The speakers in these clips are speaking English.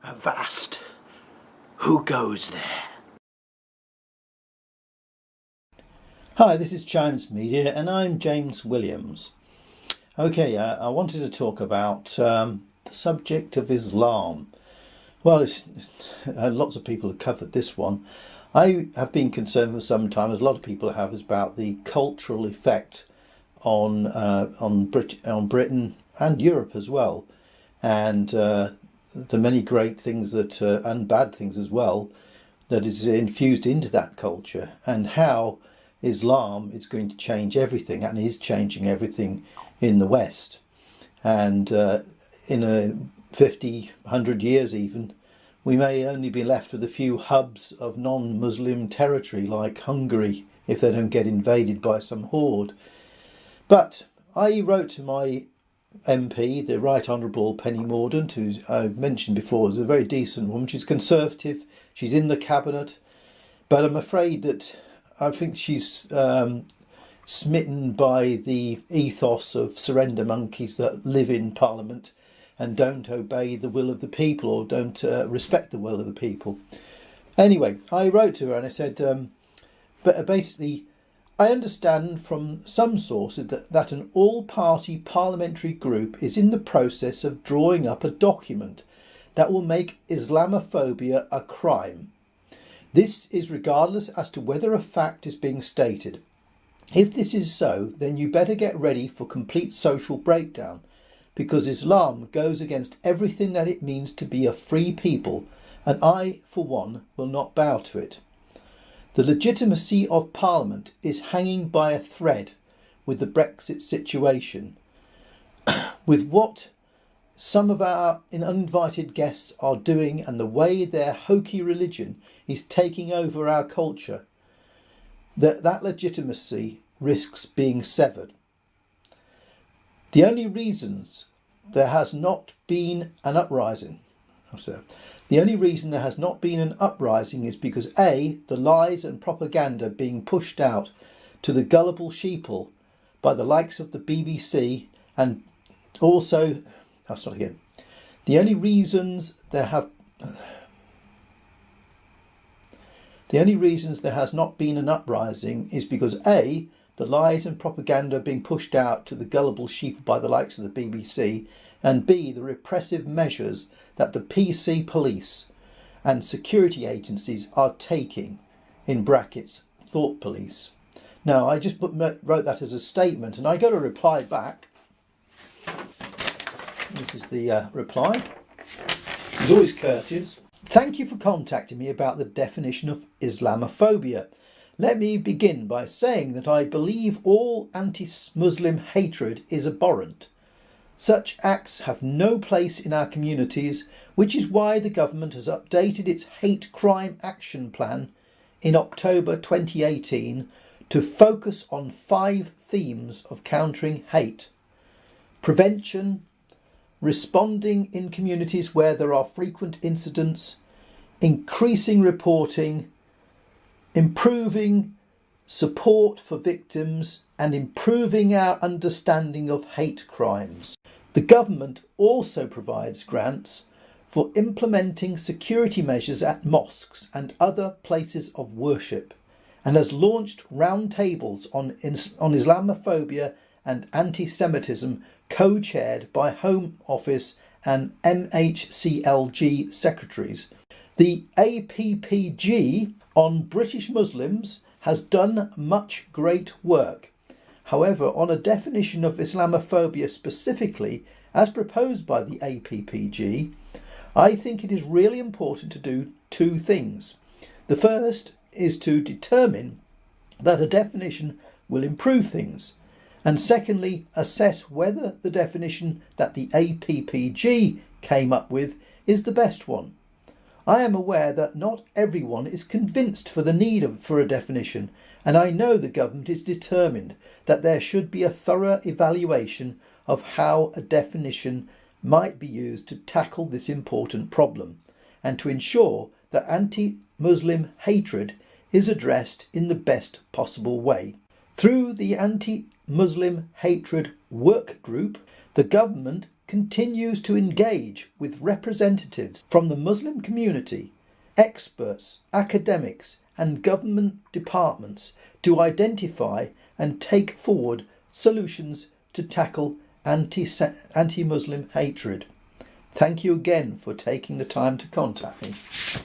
Avast! Who goes there? Hi, this is Chimes Media and I'm James Williams. Okay, I wanted to talk about the subject of Islam. Well, lots of people have covered this one. I have been concerned for some time, as a lot of people have, about the cultural effect on Britain and Europe as well, and the many great things that and bad things as well that is infused into that culture, and how Islam is going to change everything and is changing everything in the West. And in 50, 100 years even, we may only be left with a few hubs of non-Muslim territory like Hungary if they don't get invaded by some horde. But I wrote to my MP, the Right Honourable Penny Mordaunt, who I've mentioned before is a very decent woman. She's conservative, she's in the cabinet, but I'm afraid that I think she's smitten by the ethos of surrender monkeys that live in Parliament and don't obey the will of the people, or don't respect the will of the people. Anyway, I wrote to her and I said, but basically, I understand from some sources that an all-party parliamentary group is in the process of drawing up a document that will make Islamophobia a crime. This is regardless as to whether a fact is being stated. If this is so, then you better get ready for complete social breakdown, because Islam goes against everything that it means to be a free people, and I, for one, will not bow to it. The legitimacy of Parliament is hanging by a thread with the Brexit situation. With what some of our uninvited guests are doing and the way their hokey religion is taking over our culture, that legitimacy risks being severed. The only reasons there has not been an uprising is because A, the lies and propaganda being pushed out to the gullible sheeple by the likes of the BBC, and also, The only reasons there has not been an uprising is because A, the lies and propaganda being pushed out to the gullible sheep by the likes of the BBC, and B, the repressive measures that the PC police and security agencies are taking, in brackets, thought police. Now, I just wrote that as a statement, and I got a reply back. This is the reply. He's always courteous. Thank you for contacting me about the definition of Islamophobia. Let me begin by saying that I believe all anti-Muslim hatred is abhorrent. Such acts have no place in our communities, which is why the government has updated its hate crime action plan in October 2018 to focus on 5 themes of countering hate: prevention, responding in communities where there are frequent incidents, increasing reporting, improving support for victims, and improving our understanding of hate crimes. The government also provides grants for implementing security measures at mosques and other places of worship, and has launched roundtables on Islamophobia and anti-Semitism, co-chaired by Home Office and MHCLG secretaries. The APPG on British Muslims has done much great work. However, on a definition of Islamophobia specifically, as proposed by the APPG, I think it is really important to do 2 things. The first is to determine that a definition will improve things, and secondly, assess whether the definition that the APPG came up with is the best one. I am aware that not everyone is convinced for the need for a definition, and I know the government is determined that there should be a thorough evaluation of how a definition might be used to tackle this important problem, and to ensure that anti-Muslim hatred is addressed in the best possible way. Through the Anti-Muslim Hatred Work Group, the government continues to engage with representatives from the Muslim community, experts, academics and government departments to identify and take forward solutions to tackle anti-Muslim hatred. Thank you again for taking the time to contact me.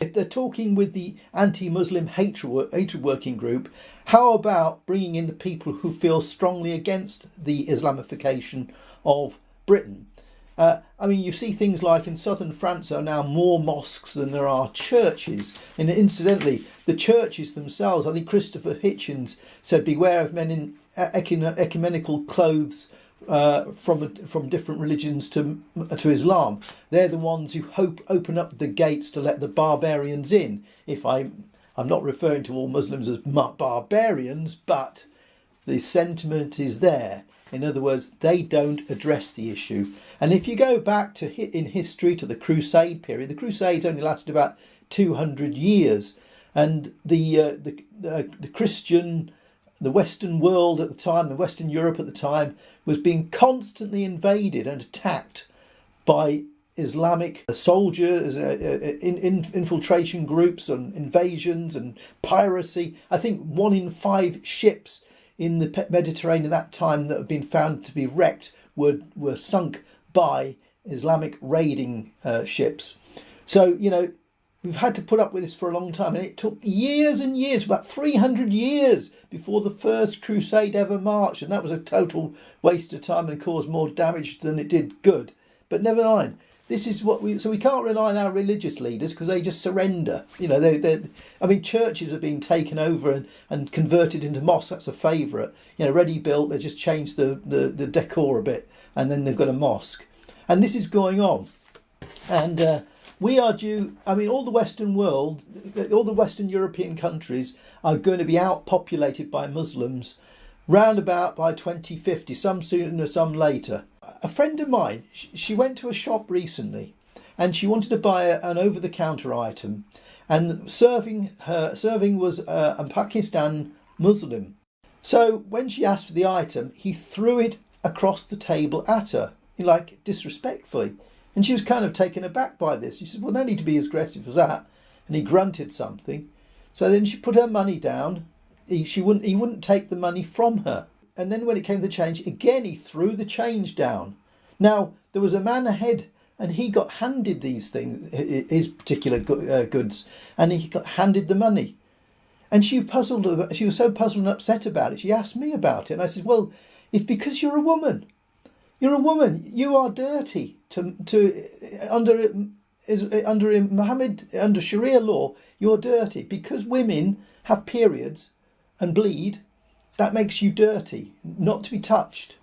If they're talking with the anti-Muslim hatred working group, how about bringing in the people who feel strongly against the Islamification of Britain? I mean, you see things like in southern France there are now more mosques than there are churches. And incidentally, the churches themselves, I think Christopher Hitchens said, beware of men in ecumenical clothes from different religions to Islam. They're the ones who open up the gates to let the barbarians in. I'm not referring to all Muslims as barbarians, but the sentiment is there. In other words, they don't address the issue. And if you go back in history to the Crusade period, the Crusades only lasted about 200 years, and the Christian, the Western world at the time, the Western Europe at the time, was being constantly invaded and attacked by Islamic soldiers, infiltration groups and invasions and piracy. I think 1 in 5 ships in the Mediterranean at that time that have been found to be wrecked were sunk by Islamic raiding ships. So, we've had to put up with this for a long time, and it took years and years, about 300 years, before the first crusade ever marched, and that was a total waste of time and caused more damage than it did good. But never mind. This is what we can't rely on our religious leaders because they just surrender. Churches are being taken over and converted into mosques. That's a favourite. Ready built. They just change the decor a bit, and then they've got a mosque. And this is going on. And we are due. All the Western world, all the Western European countries are going to be outpopulated by Muslims round about by 2050. Some sooner, some later. A friend of mine, she went to a shop recently and she wanted to buy an over-the-counter item, and serving was a Pakistan Muslim. So when she asked for the item, he threw it across the table at her, like disrespectfully, and she was kind of taken aback by this. She said, well, no need to be as aggressive as that, and he grunted something. So then she put her money down. He wouldn't take the money from her. And then when it came to change, again, he threw the change down. Now, there was a man ahead and he got handed these things, his particular goods, and he got handed the money. And she was so puzzled and upset about it. She asked me about it. And I said, well, it's because you're a woman. You're a woman. You are dirty. Under Muhammad, under Sharia law, you're dirty. Because women have periods and bleed, that makes you dirty, not to be touched.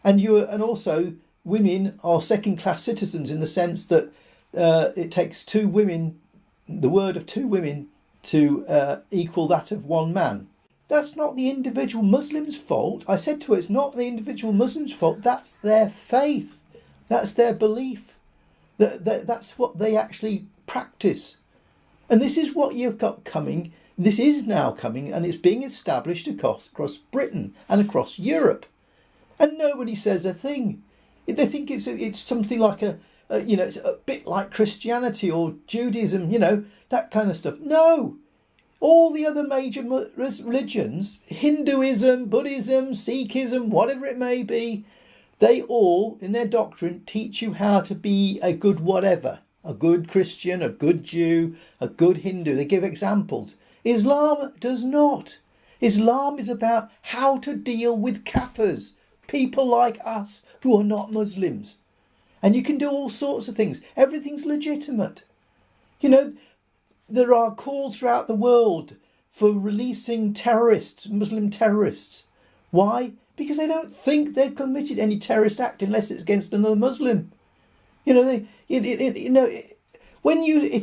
And also women are second-class citizens in the sense that it takes 2 women, the word of 2 women, to equal that of 1 man. That's not the individual Muslim's fault. I said to her, it's not the individual Muslim's fault. That's their faith. That's their belief. That's what they actually practice. And this is what you've got coming. This is now coming, and it's being established across Britain and across Europe, and nobody says a thing. They think it's something like it's a bit like Christianity or Judaism, that kind of stuff. No, all the other major religions, Hinduism, Buddhism, Sikhism, whatever it may be, they all, in their doctrine, teach you how to be a good whatever, a good Christian, a good Jew, a good Hindu. They give examples. Islam does not. Islam is about how to deal with kafirs, people like us who are not Muslims. And you can do all sorts of things. Everything's legitimate. There are calls throughout the world for releasing terrorists, Muslim terrorists. Why? Because they don't think they've committed any terrorist act unless it's against another Muslim. If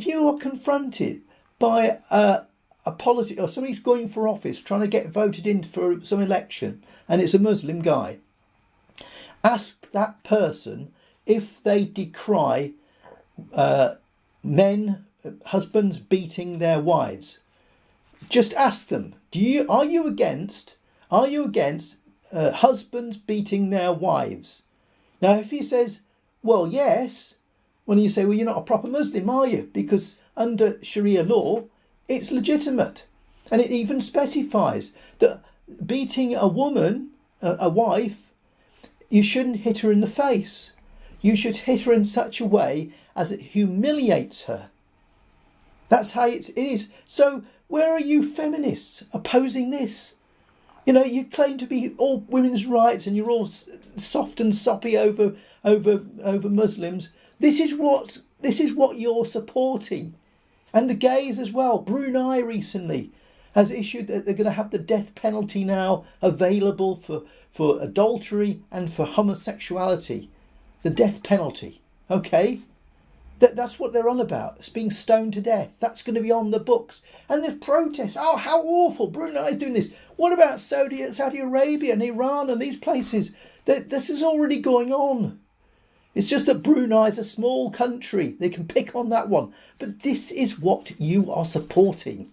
you are confronted by a politician or somebody's going for office trying to get voted in for some election and it's a Muslim guy, ask that person if they decry husbands beating their wives. Just ask them, are you against husbands beating their wives? Now, if he says, well, yes, when you say, well, you're not a proper Muslim, are you? Because under Sharia law, it's legitimate. And it even specifies that beating a woman, a wife, you shouldn't hit her in the face. You should hit her in such a way as it humiliates her. That's how it is. So where are you feminists opposing this? You know, you claim to be all women's rights and you're all soft and soppy over Muslims. This is what you're supporting. And the gays as well. Brunei recently has issued that they're going to have the death penalty now available for adultery and for homosexuality. The death penalty. Okay? That's what they're on about. It's being stoned to death. That's going to be on the books. And there's protests. Oh, how awful. Brunei's doing this. What about Saudi Arabia and Iran and these places? This is already going on. It's just that Brunei's a small country. They can pick on that one. But this is what you are supporting.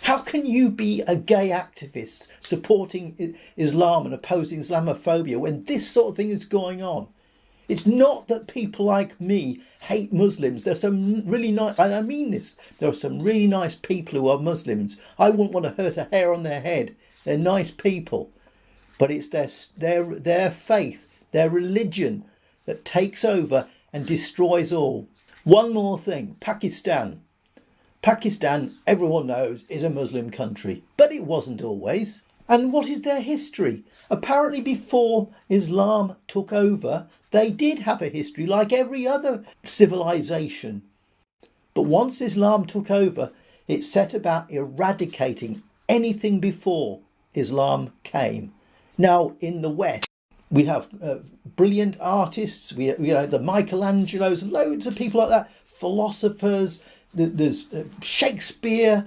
How can you be a gay activist supporting Islam and opposing Islamophobia when this sort of thing is going on? It's not that people like me hate Muslims. There's some really nice, and I mean this, there are some really nice people who are Muslims. I wouldn't want to hurt a hair on their head. They're nice people. But it's their faith, their religion that takes over and destroys all. One more thing, Pakistan. Pakistan, everyone knows, is a Muslim country, but it wasn't always. And what is their history? Apparently before Islam took over, they did have a history like every other civilization. But once Islam took over, it set about eradicating anything before Islam came. Now, in the West, we have brilliant artists, we have the Michelangelos, loads of people like that, philosophers, there's Shakespeare,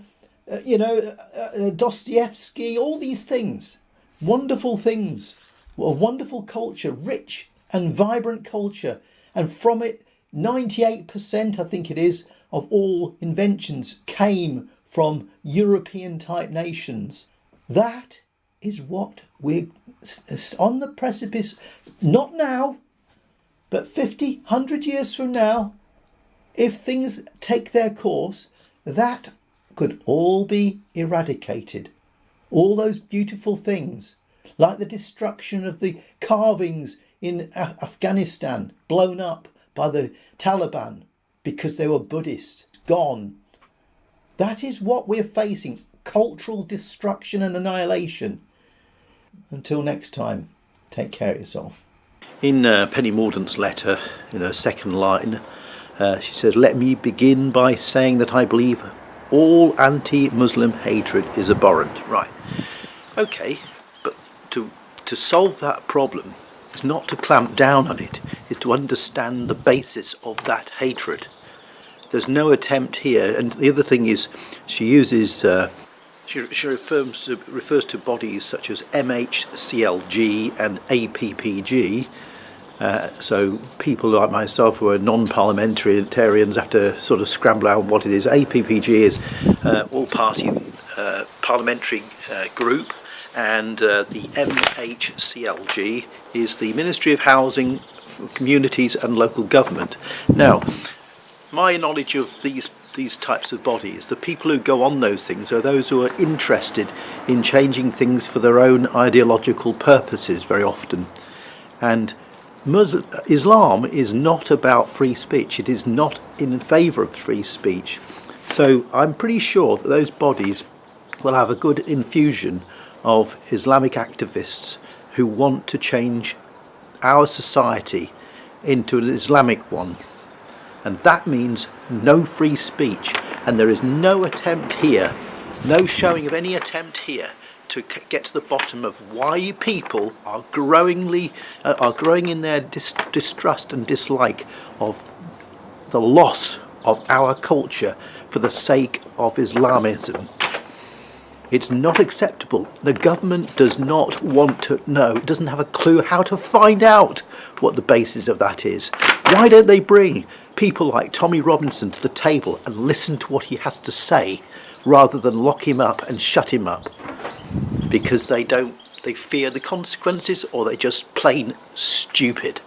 Dostoevsky, all these things, wonderful things, a wonderful culture, rich and vibrant culture. And from it, 98%, I think it is, of all inventions came from European type nations. That is what we're on the precipice, not now, but 50, 100 years from now, if things take their course, that could all be eradicated. All those beautiful things, like the destruction of the carvings in Afghanistan, blown up by the Taliban because they were Buddhist, gone. That is what we're facing, cultural destruction and annihilation. Until next time, take care of yourself. In Penny Mordaunt's letter, in her second line, she says, "Let me begin by saying that I believe all anti-Muslim hatred is abhorrent." Right. Okay, but to solve that problem is not to clamp down on it, is to understand the basis of that hatred. There's no attempt here. And the other thing is, she uses, she refers to bodies such as MHCLG and APPG. So people like myself who are non-parliamentarians have to sort of scramble out what it is. APPG is all-party parliamentary group, and the MHCLG is the Ministry of Housing, Communities and Local Government. Now, my knowledge of these types of bodies, the people who go on those things are those who are interested in changing things for their own ideological purposes very often. And Islam is not about free speech. It is not in favour of free speech. So I'm pretty sure that those bodies will have a good infusion of Islamic activists who want to change our society into an Islamic one. And that means no free speech. And there is no attempt here, no showing of any attempt here to get to the bottom of why people are growing in their distrust and dislike of the loss of our culture for the sake of Islamism. It's not acceptable. The government does not want to know. It doesn't have a clue how to find out what the basis of that is. Why don't they bring people like Tommy Robinson to the table and listen to what he has to say rather than lock him up and shut him up? Because they fear the consequences, or they're just plain stupid.